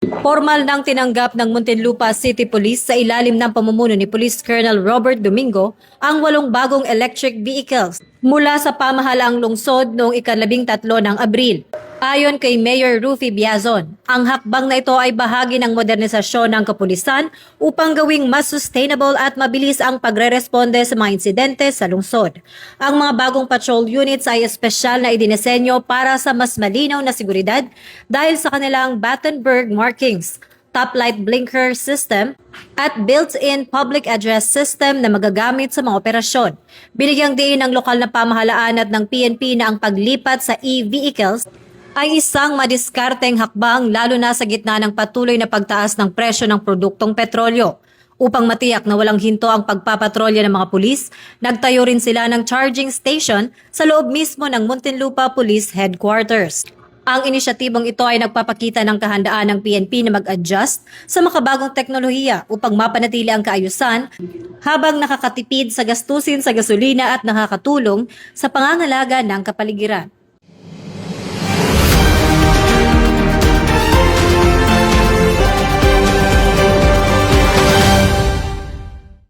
Formal nang tinanggap ng Muntinlupa City Police sa ilalim ng pamumuno ni Police Colonel Robert Domingo ang 8 bagong electric vehicles mula sa pamahalaang lungsod noong ika-13 ng Abril. Ayon kay Mayor Rufy Biazon, ang hakbang na ito ay bahagi ng modernisasyon ng kapulisan upang gawing mas sustainable at mabilis ang pagre-responde sa mga insidente sa lungsod. Ang mga bagong patrol units ay espesyal na idinisenyo para sa mas malinaw na seguridad dahil sa kanilang Battenberg markings, top light blinker system, at built-in public address system na magagamit sa mga operasyon. Binigyang diin ng lokal na pamahalaan at ng PNP na ang paglipat sa e-vehicles ay isang madiskarteng hakbang lalo na sa gitna ng patuloy na pagtaas ng presyo ng produktong petrolyo. Upang matiyak na walang hinto ang pagpapatrolya ng mga pulis, nagtayo rin sila ng charging station sa loob mismo ng Muntinlupa Police Headquarters. Ang inisyatibong ito ay nagpapakita ng kahandaan ng PNP na mag-adjust sa makabagong teknolohiya upang mapanatili ang kaayusan habang nakakatipid sa gastusin sa gasolina at nakakatulong sa pangangalaga ng kapaligiran.